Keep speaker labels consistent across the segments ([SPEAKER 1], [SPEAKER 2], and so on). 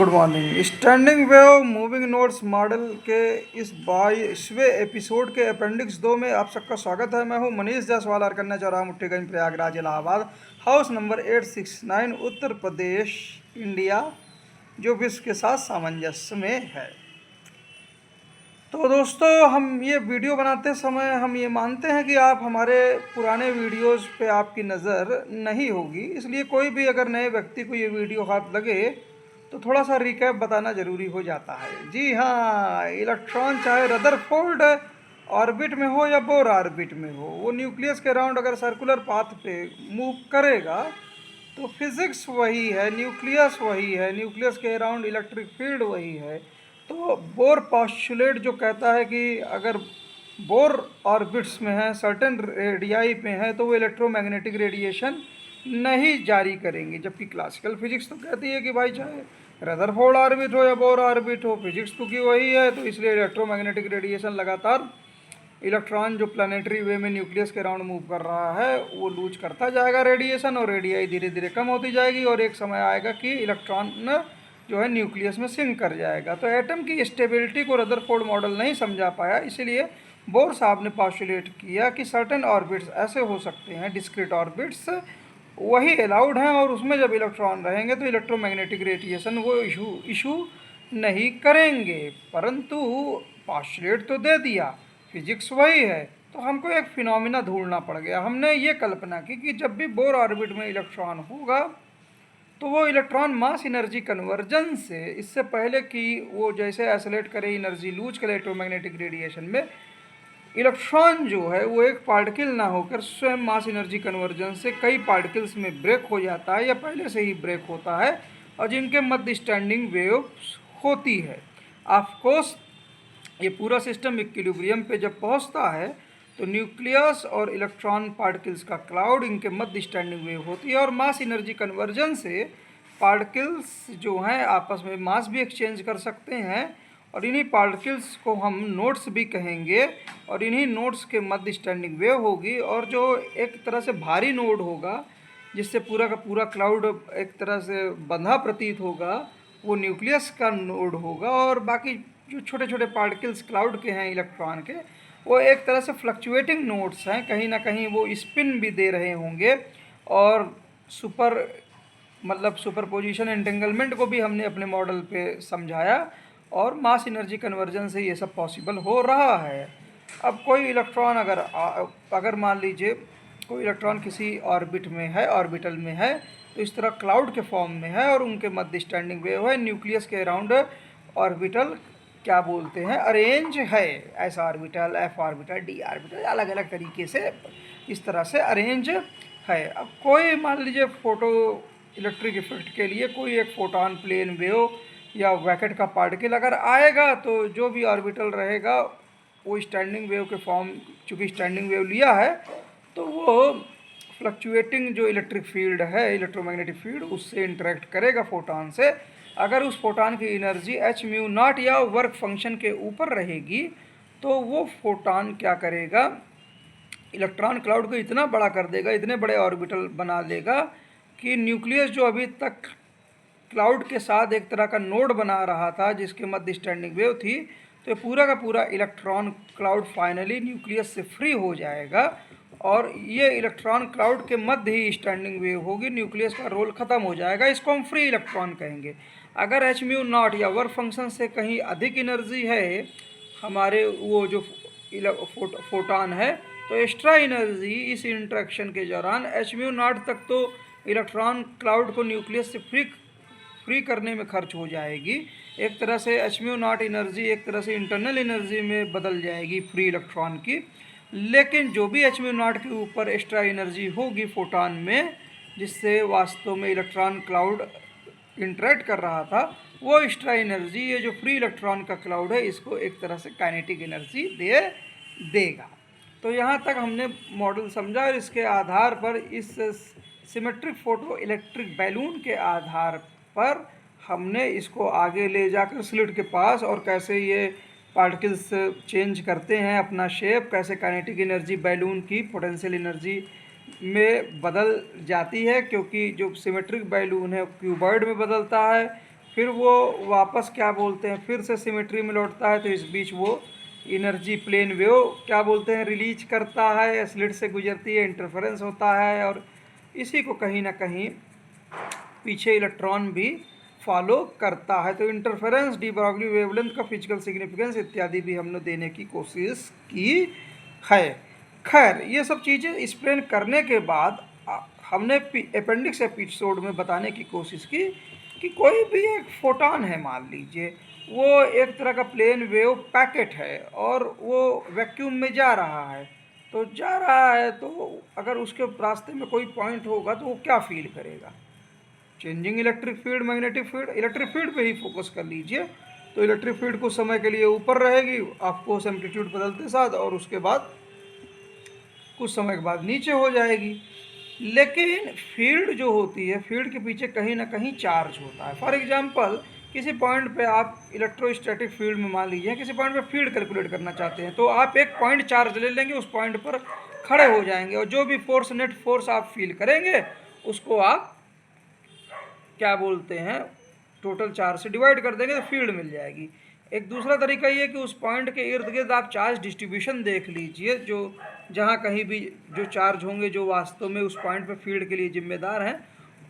[SPEAKER 1] Good morning. Standing wave moving notes model के इस 22वें episode के अपेंडिक्स 2 में आप सबका स्वागत है। मैं हूं मनीष जायसवाल और कन्या चौराहा Mutthiganj Prayagraj Allahabad, house number 869, Uttar Pradesh, India, जो विश्व के साथ सामंजस्य में है। तो दोस्तों, हम ये वीडियो बनाते समय हम ये मानते हैं कि आप हमारे पुराने वीडियोस पे आपकी नज़र नहीं होगी, इसलिए कोई भी अगर नए व्यक्ति को ये वीडियो हाथ लगे तो थोड़ा सा रिकैप बताना ज़रूरी हो जाता है। जी हाँ, इलेक्ट्रॉन चाहे रदरफोर्ड ऑर्बिट में हो या बोर ऑर्बिट में हो, वो न्यूक्लियस के अराउंड अगर सर्कुलर पाथ पे मूव करेगा तो फिज़िक्स वही है, न्यूक्लियस वही है, न्यूक्लियस के अराउंड इलेक्ट्रिक फील्ड वही है। तो बोर पॉस्टुलेट जो कहता है कि अगर बोर ऑर्बिट्स में है, सर्टेन रेडियाई पे हैं, तो वो इलेक्ट्रोमैग्नेटिक रेडिएशन नहीं जारी करेंगे, जबकि क्लासिकल फिजिक्स तो कहती है कि भाई चाहे रदरफोर्ड ऑर्बिट हो या बोर ऑर्बिट हो, फिजिक्स तो की वही है। तो इसलिए इलेक्ट्रोमैग्नेटिक रेडिएशन लगातार इलेक्ट्रॉन जो प्लानिटरी वे में न्यूक्लियस के अराउंड मूव कर रहा है वो लूज करता जाएगा रेडिएशन, और रेडियाई धीरे धीरे कम होती जाएगी, और एक समय आएगा कि इलेक्ट्रॉन जो है न्यूक्लियस में सिंक कर जाएगा। तो एटम की स्टेबिलिटी को रदरफोर्ड मॉडल नहीं समझा पाया, इसीलिए बोर साहब ने पॉस्टुलेट किया कि सर्टेन ऑर्बिट्स ऐसे हो सकते हैं, डिस्क्रीट ऑर्बिट्स वही अलाउड हैं, और उसमें जब इलेक्ट्रॉन रहेंगे तो इलेक्ट्रोमैग्नेटिक रेडिएशन वो इशू नहीं करेंगे। परंतु पॉस्टुलेट तो दे दिया, फिजिक्स वही है, तो हमको एक फिनोमिना ढूंढना पड़ गया। हमने ये कल्पना की कि जब भी बोर ऑर्बिट में इलेक्ट्रॉन होगा तो वो इलेक्ट्रॉन मास एनर्जी कन्वर्जन से, इससे पहले कि वो जैसे एसोलेट करे, एनर्जी लूज करे इलेक्ट्रोमैग्नेटिक रेडिएशन में, इलेक्ट्रॉन जो है वो एक पार्टिकल ना होकर स्वयं मास एनर्जी कन्वर्जन से कई पार्टिकल्स में ब्रेक हो जाता है, या पहले से ही ब्रेक होता है, और जिनके मध्य स्टैंडिंग वेव्स होती है। ऑफकोर्स ये पूरा सिस्टम इक्विलिब्रियम पे जब पहुंचता है तो न्यूक्लियस और इलेक्ट्रॉन पार्टिकल्स का क्लाउड, इनके मध्य स्टैंडिंग वेव होती है, और मास एनर्जी कन्वर्जन से पार्टिकल्स जो हैं आपस में मास भी एक्सचेंज कर सकते हैं, और इन्हीं पार्टिकल्स को हम नोड्स भी कहेंगे, और इन्हीं नोड्स के मध्य स्टैंडिंग वेव होगी, और जो एक तरह से भारी नोड होगा जिससे पूरा का पूरा क्लाउड एक तरह से बंधा प्रतीत होगा, वो न्यूक्लियस का नोड होगा, और बाकी जो छोटे छोटे पार्टिकल्स क्लाउड के हैं इलेक्ट्रॉन के, वो एक तरह से फ्लक्चुएटिंग नोड्स हैं, कहीं ना कहीं वो स्पिन भी दे रहे होंगे, और सुपरपोजिशन एंटेंगलमेंट को भी हमने अपने मॉडल पे समझाया, और मास एनर्जी कन्वर्जन से ये सब पॉसिबल हो रहा है। अब कोई इलेक्ट्रॉन अगर मान लीजिए कोई इलेक्ट्रॉन किसी ऑर्बिट में है, ऑर्बिटल में है, तो इस तरह क्लाउड के फॉर्म में है, और उनके मध्य स्टैंडिंग वेव है, न्यूक्लियस के अराउंड ऑर्बिटल क्या बोलते हैं, अरेंज है, S orbital, F orbital, D orbital, अलग अलग तरीके से इस तरह से अरेंज है। अब कोई मान लीजिए फोटो इलेक्ट्रिक इफेक्ट के लिए कोई एक फोटॉन, प्लेन वेव या वैकेट का पार्टिकल अगर आएगा, तो जो भी ऑर्बिटल रहेगा वो स्टैंडिंग वेव के फॉर्म, चूँकि स्टैंडिंग वेव लिया है तो वो फ्लक्चुएटिंग जो इलेक्ट्रिक फील्ड है, इलेक्ट्रोमैग्नेटिक फील्ड, उससे इंटरेक्ट करेगा फोटॉन से। अगर उस फोटॉन की एनर्जी h म्यू नॉट या वर्क फंक्शन के ऊपर रहेगी, तो वो फोटॉन क्या करेगा, इलेक्ट्रॉन क्लाउड को इतना बड़ा कर देगा, इतने बड़े ऑर्बिटल बना देगा कि न्यूक्लियस जो अभी तक क्लाउड के साथ एक तरह का नोड बना रहा था जिसके मध्य स्टैंडिंग वेव थी, तो पूरा का पूरा इलेक्ट्रॉन क्लाउड फाइनली न्यूक्लियस से फ्री हो जाएगा, और ये इलेक्ट्रॉन क्लाउड के मध्य ही स्टैंडिंग वेव होगी, न्यूक्लियस का रोल ख़त्म हो जाएगा। इसको हम फ्री इलेक्ट्रॉन कहेंगे। अगर एच म्यू नॉट या वर्क फंक्शन से कहीं अधिक एनर्जी है हमारे वो जो फोटॉन है, तो एक्स्ट्रा एनर्जी इस इंटरेक्शन के दौरान एच म्यू नॉट तक तो इलेक्ट्रॉन क्लाउड को न्यूक्लियस से फ्री करने में खर्च हो जाएगी। एक तरह से एच म्यू नॉट एनर्जी एक तरह से इंटरनल एनर्जी में बदल जाएगी फ्री इलेक्ट्रॉन की। लेकिन जो भी एच म्यू नॉट के ऊपर एक्स्ट्रा एनर्जी होगी फोटॉन में, जिससे वास्तव में इलेक्ट्रॉन क्लाउड इंटरेक्ट कर रहा था, वो एक्स्ट्रा एनर्जी ये जो फ्री इलेक्ट्रॉन का क्लाउड है इसको एक तरह से काइनेटिक एनर्जी दे देगा। तो यहाँ तक हमने मॉडल समझा, और इसके आधार पर, इस सिमेट्रिक फोटो इलेक्ट्रिक बैलून के आधार पर हमने इसको आगे ले जाकर स्लिट के पास, और कैसे ये पार्टिकल्स चेंज करते हैं अपना शेप, कैसे काइनेटिक एनर्जी बैलून की पोटेंशियल एनर्जी में बदल जाती है, क्योंकि जो सिमेट्रिक बैलून है क्यूबॉइड में बदलता है, फिर वो वापस क्या बोलते हैं फिर से सिमेट्री में लौटता है, तो इस बीच वो एनर्जी प्लेन वेव क्या बोलते हैं रिलीज करता है, स्लिट से गुजरती है, इंटरफेरेंस होता है, और इसी को कहीं ना कहीं पीछे इलेक्ट्रॉन भी फॉलो करता है। तो इंटरफेरेंस, डी ब्रॉगली वेवलेंथ का फिजिकल सिग्निफिकेंस इत्यादि भी हमने देने की कोशिश की है। खैर, ये सब चीज़ें एक्सप्लेन करने के बाद हमने अपेंडिक्स एपिसोड में बताने की कोशिश की कि कोई भी एक फोटॉन है, मान लीजिए वो एक तरह का प्लेन वेव पैकेट है और वो वैक्यूम में जा रहा है, तो जा रहा है तो अगर उसके रास्ते में कोई पॉइंट होगा तो वो क्या फील करेगा, changing electric field, magnetic field. Electric field पे ही फोकस कर लीजिए, तो इलेक्ट्रिक फील्ड कुछ समय के लिए ऊपर रहेगी आपको एम्पलीट्यूड बदलते साथ, और उसके बाद कुछ समय के बाद नीचे हो जाएगी। लेकिन फील्ड जो होती है, फील्ड के पीछे कहीं ना कहीं चार्ज होता है। फॉर एग्जांपल, किसी पॉइंट पे आप इलेक्ट्रोस्टैटिक फील्ड में मान लीजिए किसी पॉइंट पे फील्ड कैलकुलेट करना चाहते हैं, तो आप एक पॉइंट चार्ज ले लेंगे, उस पॉइंट पर खड़े हो जाएंगे और जो भी फोर्स, नेट फोर्स आप फील करेंगे उसको आप क्या बोलते हैं टोटल चार्ज से डिवाइड कर देंगे तो फील्ड मिल जाएगी। एक दूसरा तरीका ये कि उस पॉइंट के इर्द गिर्द आप चार्ज डिस्ट्रीब्यूशन देख लीजिए, जो जहाँ कहीं भी जो चार्ज होंगे जो वास्तव में उस पॉइंट पे फील्ड के लिए जिम्मेदार हैं,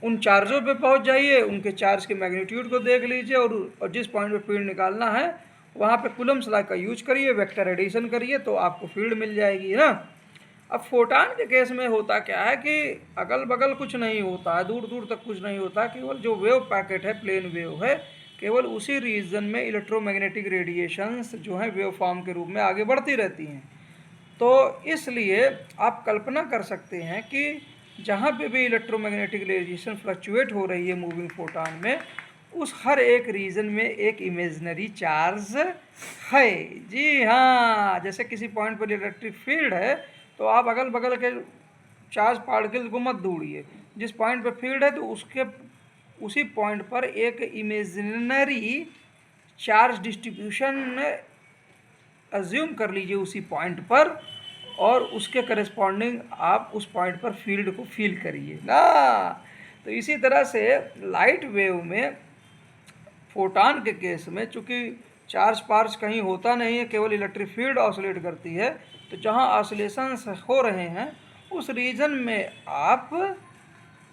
[SPEAKER 1] उन चार्जों पे पहुँच जाइए, उनके चार्ज के मैग्नीट्यूड को देख लीजिए, और जिस पॉइंट पे फील्ड निकालना है वहाँ पे कूलम्ब्स लॉ का यूज करिए, वेक्टर एडिशन करिए, तो आपको फील्ड मिल जाएगी ना। अब फोटान के केस में होता क्या है कि अगल बगल कुछ नहीं होता है, दूर दूर तक कुछ नहीं होता, केवल जो वेव पैकेट है, प्लेन वेव है, केवल उसी रीजन में इलेक्ट्रोमैग्नेटिक रेडिएशंस जो हैं वेव फॉर्म के रूप में आगे बढ़ती रहती हैं। तो इसलिए आप कल्पना कर सकते हैं कि जहाँ पे भी इलेक्ट्रोमैग्नेटिक रेडिएशन फ्लक्चुएट हो रही है मूविंग फोटान में, उस हर एक रीजन में एक इमेजनरी चार्ज है। जी हाँ, जैसे किसी पॉइंट पर इलेक्ट्रिक फील्ड है तो आप अगल बगल के चार्ज पार्टिकल्स को मत ढूंढिए, जिस पॉइंट पर फील्ड है तो उसके उसी पॉइंट पर एक इमेजिनरी चार्ज डिस्ट्रीब्यूशन अज्यूम कर लीजिए उसी पॉइंट पर, और उसके करस्पॉन्डिंग आप उस पॉइंट पर फील्ड को फील करिए ना। तो इसी तरह से लाइट वेव में, फोटान के केस में, चूँकि चार्ज पार्ज कहीं होता नहीं है, केवल इलेक्ट्रिक फील्ड ऑसिलेट करती है, तो जहाँ ऑसिलेशंस हो रहे हैं उस रीजन में आप,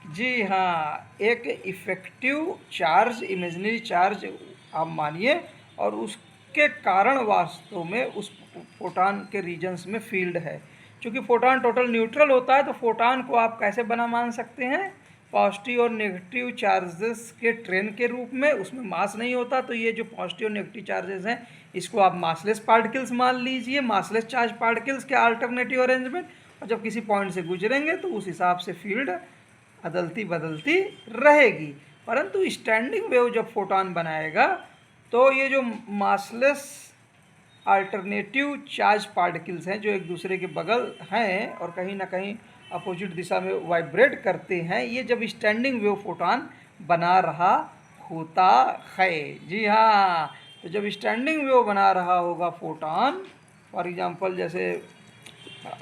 [SPEAKER 1] जी हाँ, एक इफेक्टिव चार्ज, इमेजिनरी चार्ज आप मानिए, और उसके कारण वास्तव में उस फोटान के रीजन्स में फील्ड है। क्योंकि फोटान टोटल न्यूट्रल होता है, तो फोटान को आप कैसे बना मान सकते हैं, पॉजिटिव और नेगेटिव चार्जेस के ट्रेन के रूप में, उसमें मास नहीं होता, तो ये जो पॉजिटिव और नेगेटिव चार्जेस हैं इसको आप मासलेस पार्टिकल्स मान लीजिए, मासलेस चार्ज पार्टिकल्स के अल्टरनेटिव अरेंजमेंट, और जब किसी पॉइंट से गुजरेंगे तो उस हिसाब से फील्ड अदलती बदलती रहेगी। परंतु स्टैंडिंग वेव जब फोटॉन बनाएगा तो ये जो मासलेस अल्टरनेटिव चार्ज पार्टिकल्स हैं जो एक दूसरे के बगल हैं और कहीं ना कहीं अपोजिट दिशा में वाइब्रेट करते हैं, ये जब स्टैंडिंग वेव फोटॉन बना रहा होता है। जी हाँ, तो जब स्टैंडिंग वेव बना रहा होगा फोटॉन, फॉर एग्जांपल जैसे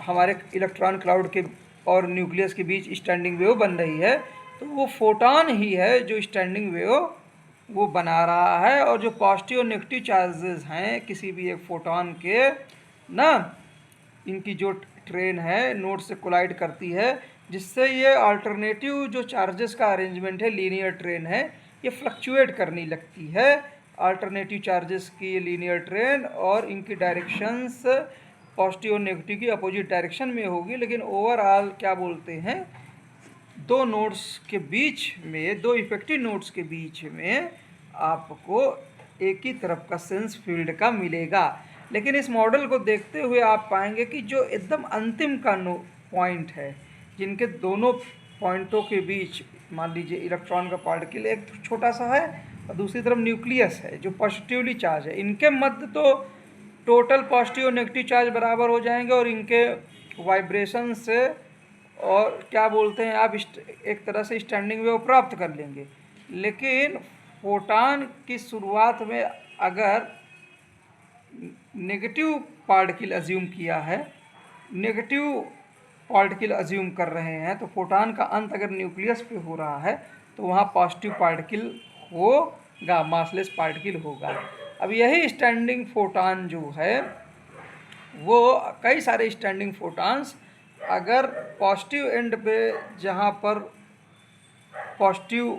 [SPEAKER 1] हमारे इलेक्ट्रॉन क्लाउड के और न्यूक्लियस के बीच स्टैंडिंग वेव बन रही है, तो वो फोटॉन ही है जो स्टैंडिंग वेव वो बना रहा है, और जो पॉजिटिव और नेगेटिव चार्जेस हैं किसी भी एक फोटॉन के ना, इनकी जो ट्रेन है नोड से कोलाइड करती है, जिससे ये अल्टरनेटिव जो चार्जेस का अरेंजमेंट है, लीनियर ट्रेन है, ये फ्लक्चुएट करने लगती है। अल्टरनेटिव चार्जेस की ये लीनियर ट्रेन और इनकी डायरेक्शंस पॉजिटिव और नेगेटिव की अपोजिट डायरेक्शन में होगी, लेकिन ओवरऑल क्या बोलते हैं, दो नोड्स के बीच में, दो इफेक्टिव नोड्स के बीच में आपको एक ही तरफ का सेंस फील्ड का मिलेगा। लेकिन इस मॉडल को देखते हुए आप पाएंगे कि जो एकदम अंतिम का पॉइंट है, जिनके दोनों पॉइंटों के बीच मान लीजिए इलेक्ट्रॉन का पार्टिकल एक छोटा सा है और दूसरी तरफ न्यूक्लियस है जो पॉजिटिवली चार्ज है, इनके मध्य तो टोटल पॉजिटिव और नेगेटिव चार्ज बराबर हो जाएंगे और इनके वाइब्रेशन से और क्या बोलते हैं आप एक तरह से स्टैंडिंग वेव प्राप्त कर लेंगे। लेकिन फोटान की शुरुआत में अगर नेगेटिव पार्टिकल अज्यूम किया है, नेगेटिव पार्टिकल अज्यूम कर रहे हैं, तो फोटान का अंत अगर न्यूक्लियस पे हो रहा है तो वहाँ पॉजिटिव पार्टिकल हो मासलेस पार्टिकल होगा। अब यही स्टैंडिंग फोटान जो है वो कई सारे स्टैंडिंग फोटान्स अगर पॉजिटिव एंड पे जहाँ पर पॉजिटिव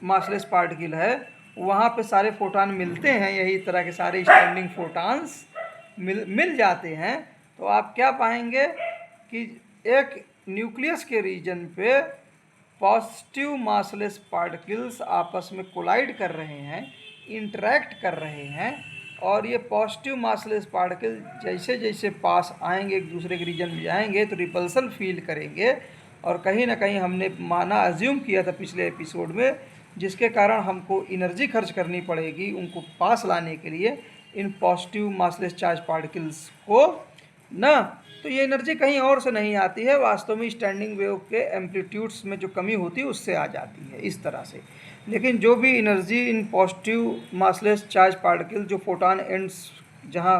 [SPEAKER 1] मासलेस पार्टिकल है वहाँ पे सारे फोटान मिलते हैं, यही तरह के सारे स्टैंडिंग फोटान्स मिल जाते हैं, तो आप क्या पाएंगे कि एक न्यूक्लियस के रीजन पे पॉजिटिव मासलेस पार्टिकल्स आपस में कोलाइड कर रहे हैं, इंटरेक्ट कर रहे हैं, और ये पॉजिटिव मासलेस पार्टिकल जैसे जैसे पास आएंगे, एक दूसरे के रीजन में जाएंगे तो रिपल्सन फील करेंगे, और कहीं ना कहीं हमने माना अज्यूम किया था पिछले एपिसोड में, जिसके कारण हमको एनर्जी खर्च करनी पड़ेगी उनको पास लाने के लिए, in positive massless charge particles को ना। तो ये एनर्जी कहीं और से नहीं आती है, वास्तव में स्टैंडिंग वेव के एम्पलीट्यूड्स में जो कमी होती है उससे आ जाती है इस तरह से। लेकिन जो भी energy in positive massless charge particle जो फोटॉन एंड्स जहाँ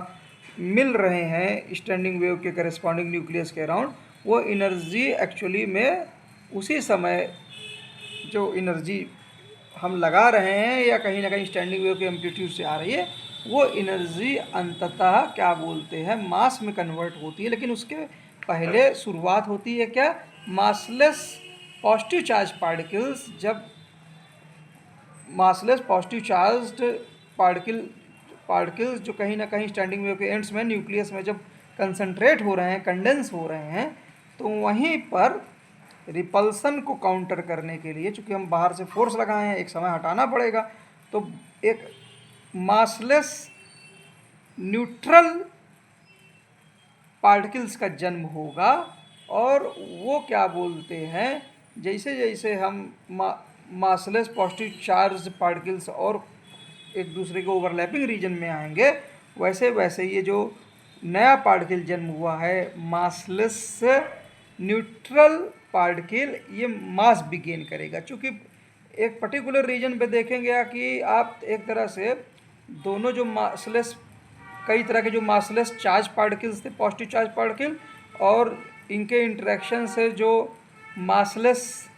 [SPEAKER 1] मिल रहे हैं स्टैंडिंग वेव के करस्पॉन्डिंग न्यूक्लियस के अराउंड, वो एनर्जी एक्चुअली में उसी समय जो एनर्जी हम लगा रहे हैं या कहीं ना कहीं स्टैंडिंग वेव के एम्पलीट्यूड से आ रही है, वो एनर्जी अंततः क्या बोलते हैं मास में कन्वर्ट होती है। लेकिन उसके पहले शुरुआत होती है क्या, मासलेस पॉजिटिव चार्ज पार्टिकल्स, जब मासलेस पॉजिटिव चार्ज्ड पार्टिकल्स जो कहीं ना कहीं स्टैंडिंग वेव के एंड्स में न्यूक्लियस में जब कंसंट्रेट हो रहे हैं, कंडेंस हो रहे हैं, तो वहीं पर रिपल्सन को काउंटर करने के लिए, चूँकि हम बाहर से फोर्स लगाए हैं, एक समय हटाना पड़ेगा, तो एक मासलेस न्यूट्रल पार्टिकल्स का जन्म होगा। और वो क्या बोलते हैं, जैसे जैसे हम मासलेस पॉजिटिव चार्ज पार्टिकल्स और एक दूसरे के ओवरलैपिंग रीजन में आएंगे, वैसे वैसे ये जो नया पार्टिकल जन्म हुआ है मासलेस न्यूट्रल पार्टिकल, ये मास भी गेन करेगा। चूँकि एक पर्टिकुलर रीजन पे देखेंगे कि आप एक तरह से दोनों जो मासलेस, कई तरह के जो मासलेस चार्ज पार्टिकल्स थे पॉजिटिव चार्ज पार्टिकल, और इनके इंटरेक्शन से जो मासलेस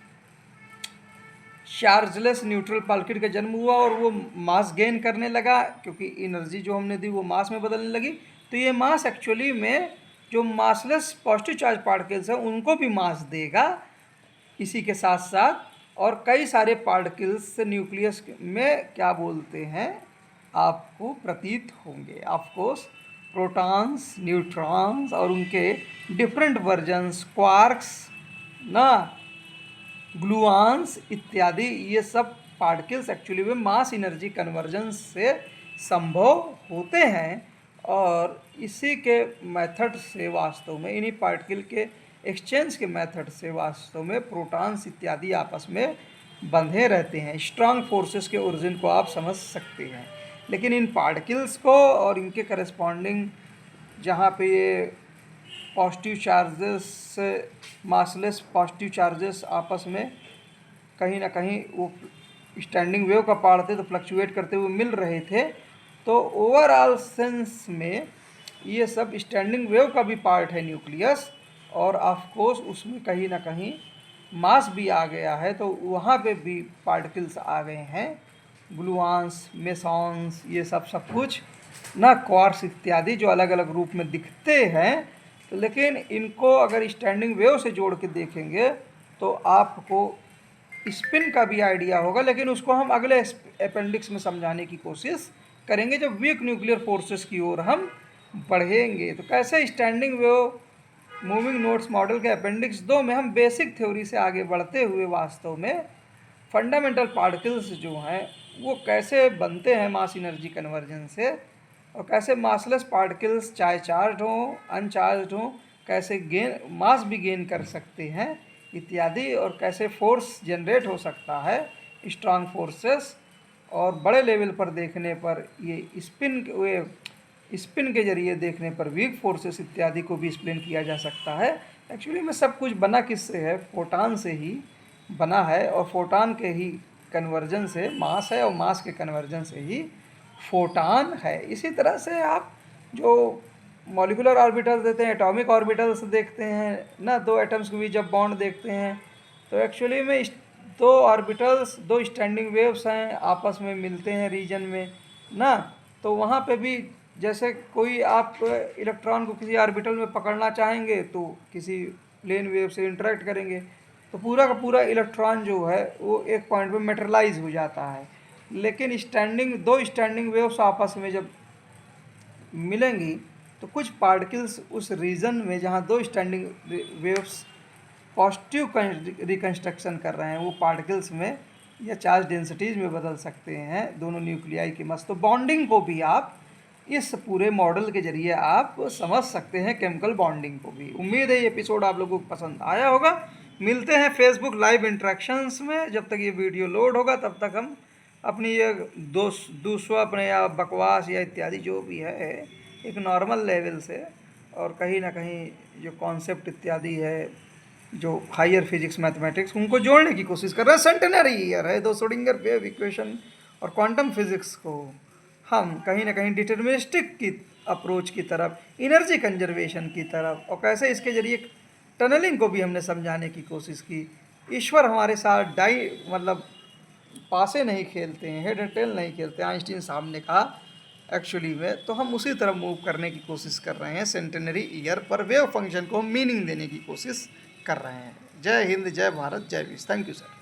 [SPEAKER 1] चार्जलेस न्यूट्रल पार्टिकल का जन्म हुआ और वो मास गेन करने लगा, क्योंकि एनर्जी जो हमने दी वो मास में बदलने लगी। तो ये मास एक्चुअली में जो मासलेस पॉजिटिव चार्ज पार्टिकल्स हैं उनको भी मास देगा इसी के साथ साथ, और कई सारे पार्टिकल्स न्यूक्लियस में क्या बोलते हैं आपको प्रतीत होंगे। ऑफकोर्स प्रोटॉन्स, न्यूट्रॉन्स और उनके डिफरेंट वर्जन्स, क्वार्क्स ना, ग्लूऑन्स इत्यादि, ये सब पार्टिकल्स एक्चुअली में मास एनर्जी कन्वर्जन से संभव होते हैं, और इसी के मेथड से वास्तव में, इन्हीं पार्टिकल के एक्सचेंज के मेथड से वास्तव में प्रोटॉन्स इत्यादि आपस में बंधे रहते हैं। स्ट्रांग फोर्सेस के ओरिजिन को आप समझ सकते हैं। लेकिन इन पार्टिकल्स को और इनके करस्पॉन्डिंग जहाँ पे ये positive charges, massless positive charges आपस में कहीं ना कहीं वो स्टैंडिंग वेव का पार्ट थे तो फ्लक्चुएट करते हुए मिल रहे थे, तो ओवरऑल सेंस में ये सब स्टैंडिंग वेव का भी पार्ट है न्यूक्लियस, और ऑफ कोर्स उसमें कहीं ना कहीं मास भी आ गया है, तो वहाँ पे भी पार्टिकल्स आ गए हैं, ग्लूऑन्स, मेसॉन्स, ये सब कुछ ना, क्वार्क्स इत्यादि जो अलग अलग रूप में दिखते हैं। तो लेकिन इनको अगर स्टैंडिंग वेव से जोड़ के देखेंगे तो आपको स्पिन का भी आइडिया होगा, लेकिन उसको हम अगले अपेंडिक्स में समझाने की कोशिश करेंगे जब वीक न्यूक्लियर फोर्सेस की ओर हम बढ़ेंगे। तो कैसे standing wave moving notes model के अपेंडिक्स 2 में हम बेसिक थ्योरी से आगे बढ़ते हुए वास्तव में फंडामेंटल पार्टिकल्स जो हैं वो कैसे बनते हैं मास एनर्जी कन्वर्जन से, और कैसे मासलेस पार्टिकल्स चाहे चार्ज हों अनचार्ज हों कैसे गेन मास भी गेन कर सकते हैं इत्यादि, और कैसे फोर्स जनरेट हो सकता है स्ट्रांग फोर्सेस, और बड़े लेवल पर देखने पर ये स्पिन के जरिए देखने पर वीक फोर्सेस इत्यादि को भी एक्सप्लेन किया जा सकता है। एक्चुअली में सब कुछ बना किससे है, फोटान से ही बना है, और फोटान के ही कन्वर्जन से मास है, और मास के कन्वर्जन से ही फोटान है। इसी तरह से आप जो मॉलिकुलर ऑर्बिटल्स देते हैं, एटॉमिक ऑर्बिटल्स देखते हैं ना, 2 एटम्स के बीच जब बॉन्ड देखते हैं तो एक्चुअली में दो ऑर्बिटल्स, दो स्टैंडिंग वेव्स हैं, आपस में मिलते हैं रीजन में ना, तो वहाँ पे भी जैसे कोई आप इलेक्ट्रॉन को किसी ऑर्बिटल में पकड़ना चाहेंगे तो किसी प्लेन वेव से इंटरेक्ट करेंगे, तो पूरा का पूरा इलेक्ट्रॉन जो है वो एक पॉइंट पे मेटेरियलाइज हो जाता है। लेकिन दो स्टैंडिंग वेव्स आपस में जब मिलेंगी तो कुछ पार्टिकल्स उस रीजन में जहाँ दो स्टैंडिंग वेव्स पॉजिटिव रिकंस्ट्रक्शन कर रहे हैं, वो पार्टिकल्स में या चार्ज डेंसिटीज में बदल सकते हैं दोनों न्यूक्लियाई के मस्त। तो बॉन्डिंग को भी आप इस पूरे मॉडल के जरिए आप समझ सकते हैं, केमिकल बॉन्डिंग को भी। उम्मीद है ये एपिसोड आप लोगों को पसंद आया होगा। मिलते हैं फेसबुक लाइव इंटरेक्शंस में। जब तक ये वीडियो लोड होगा तब तक हम अपनी ये दूसरा अपने या बकवास या इत्यादि जो भी है एक नॉर्मल लेवल से, और कहीं ना कहीं जो कॉन्सेप्ट इत्यादि है जो हायर फिजिक्स मैथमेटिक्स उनको जोड़ने की कोशिश कर रहे हैं। सेंटेनरी ईयर है, दो श्रोडिंगर वेव इक्वेशन और क्वांटम फिजिक्स को हम कहीं ना कहीं डिटर्मिनिस्टिक की अप्रोच की तरफ, एनर्जी कंजर्वेशन की तरफ, और कैसे इसके जरिए टनलिंग को भी हमने समझाने की कोशिश की। ईश्वर हमारे साथ मतलब पासे नहीं खेलते हैं, हेड एंड टेल नहीं खेलते, आइंस्टीन साहब ने कहा एक्चुअली में। तो हम उसी तरफ मूव करने की कोशिश कर रहे हैं। सेंटेनरी ईयर पर वेव फंक्शन को मीनिंग देने की कोशिश कर रहे हैं। जय हिंद, जय भारत, जय विश्व। Thank you sir.